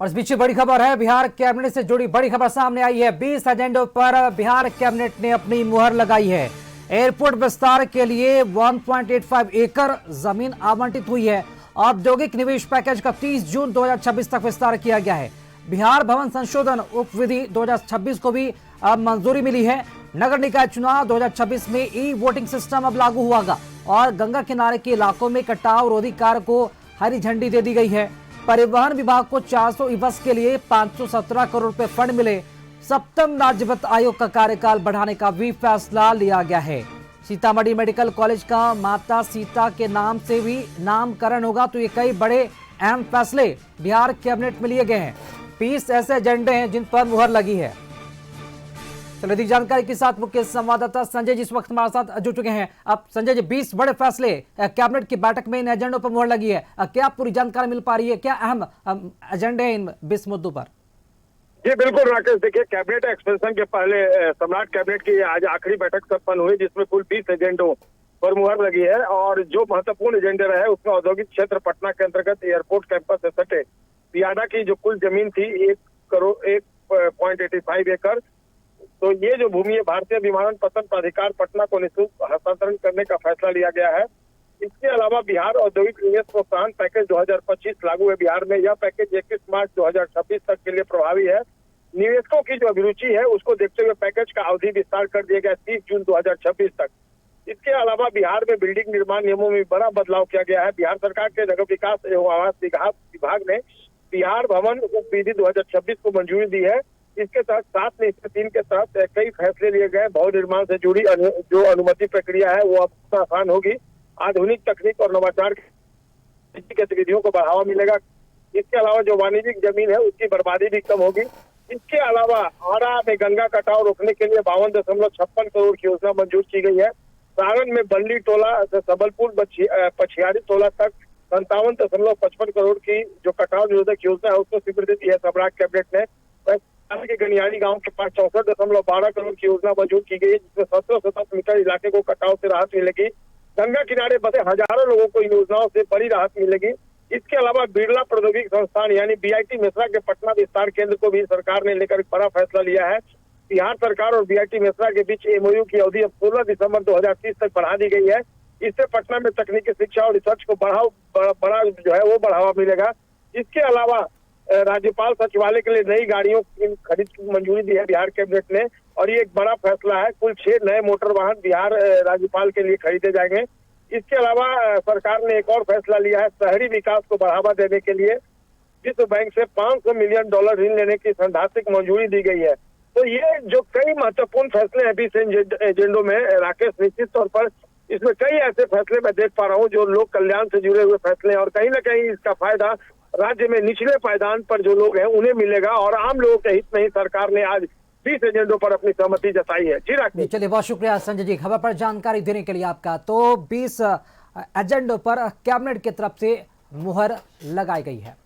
और इस बीच बड़ी खबर है, बिहार कैबिनेट से जुड़ी बड़ी खबर सामने आई है। 20 एजेंडों पर बिहार कैबिनेट ने अपनी मुहर लगाई है। एयरपोर्ट विस्तार के लिए 1.85 एकड़ जमीन आवंटित हुई है। औद्योगिक निवेश पैकेज का 30 जून 2026 तक विस्तार किया गया है। बिहार भवन संशोधन उप विधि 2026 को भी अब मंजूरी मिली है। नगर निकाय चुनाव 2026 में ई वोटिंग सिस्टम अब लागू होगा और गंगा किनारे के इलाकों में कटाव रोधी कार्य को हरी झंडी दे दी गई है। परिवहन विभाग को 400 ई बस के लिए 517 करोड़ रुपए फंड मिले। सप्तम राज्य वित्त आयोग का कार्यकाल बढ़ाने का भी फैसला लिया गया है। सीतामढ़ी मेडिकल कॉलेज का माता सीता के नाम से भी नामकरण होगा। तो ये कई बड़े अहम फैसले बिहार कैबिनेट में लिए गए हैं। 20 ऐसे एजेंडे हैं जिन पर मुहर लगी है। चलिए अधिक जानकारी के साथ मुख्य संवाददाता संजय जी इस वक्त हमारे साथ जुड़ चुके हैं। अब संजय जी, 20 बड़े फैसले कैबिनेट की बैठक में इन एजेंडों पर मुहर लगी है। क्या पूरी जानकारी मिल पा रही है? क्या अहम एजेंडे हैं इन 20 मुद्दों पर? जी बिल्कुल राकेश, देखिए कैबिनेट एक्सपेंशन के पहले सम्राट कैबिनेट की आज आखिरी बैठक संपन्न हुई, जिसमें कुल 20 एजेंडों पर मुहर लगी है। और जो महत्वपूर्ण एजेंडे रहे उसमें औद्योगिक क्षेत्र पटना के अंतर्गत एयरपोर्ट कैंपस से सटे पियाडा की जो कुल जमीन थी 1.85 एकड़, तो ये जो भूमि है भारतीय विमानन प्राधिकार पटना को निःशुल्क हस्तांतरण करने का फैसला लिया गया है। इसके अलावा बिहार औद्योगिक निवेश प्रोत्साहन पैकेज 2025 लागू है बिहार में। यह पैकेज 21 मार्च 2026 तक के लिए प्रभावी है। निवेशकों की जो अभिरुचि है उसको देखते हुए पैकेज का अवधि विस्तार कर दिया गया 30 जून 2026 तक। इसके अलावा बिहार में बिल्डिंग निर्माण नियमों में बड़ा बदलाव किया गया है। बिहार सरकार के नगर विकास एवं आवास विभाग ने बिहार भवन उप विधि 2026 को मंजूरी दी है। इसके तहत 7 में 3 के तहत कई फैसले लिए गए। भवन निर्माण से जुड़ी जो अनुमति प्रक्रिया है वो अब आसान होगी। आधुनिक तकनीक और नवाचार की गतिविधियों को बढ़ावा मिलेगा। इसके अलावा जो वाणिज्यिक जमीन है उसकी बर्बादी भी कम होगी। इसके अलावा आरा में गंगा कटाव रोकने के लिए 52.56 करोड़ की योजना मंजूर की गई है। सारण में बल्ली टोला से सबलपुर पछियारी टोला तक 57.55 करोड़ की जो कटाव निरोधक योजना है उसको स्वीकृति दी है सम्राट कैबिनेट ने। के गनियारी गांव के पास 64.12 करोड़ की योजना मंजूर की गई है, जिसमें 17 मीटर इलाके को कटाव से राहत मिलेगी। गंगा किनारे बसे हजारों लोगों को इन योजनाओं से बड़ी राहत मिलेगी। इसके अलावा बिरला प्रौद्योगिक संस्थान यानी बीआईटी मेसरा के पटना विस्तार केंद्र को भी सरकार ने लेकर बड़ा फैसला लिया है। बिहार सरकार और बीआईटी मेसरा के बीच एमओयू की अवधि अब 16 दिसंबर 2030 तक बढ़ा दी गई है। इससे पटना में तकनीकी शिक्षा और रिसर्च को बड़ा जो है वो बढ़ावा मिलेगा। इसके अलावा राज्यपाल सचिवालय के लिए नई गाड़ियों की खरीद की मंजूरी दी है बिहार कैबिनेट ने, और ये एक बड़ा फैसला है। कुल 6 नए मोटर वाहन बिहार राज्यपाल के लिए खरीदे जाएंगे। इसके अलावा सरकार ने एक और फैसला लिया है, शहरी विकास को बढ़ावा देने के लिए विश्व बैंक से $500 मिलियन ऋण लेने की सैद्धांतिक मंजूरी दी गई है। तो ये जो कई महत्वपूर्ण फैसले हैं 20 एजेंडों में राकेश, निश्चित तौर पर इसमें कई ऐसे फैसले मैं देख पा रहा हूँ जो लोक कल्याण से जुड़े हुए फैसले हैं, और कहीं ना कहीं इसका फायदा राज्य में निचले पायदान पर जो लोग हैं उन्हें मिलेगा, और आम लोगों के हित में ही सरकार ने आज 20 एजेंडों पर अपनी सहमति जताई है। जी राकेश। चलिए, बहुत शुक्रिया संजय जी खबर पर जानकारी देने के लिए आपका। तो 20 एजेंडों पर कैबिनेट की तरफ से मुहर लगाई गई है।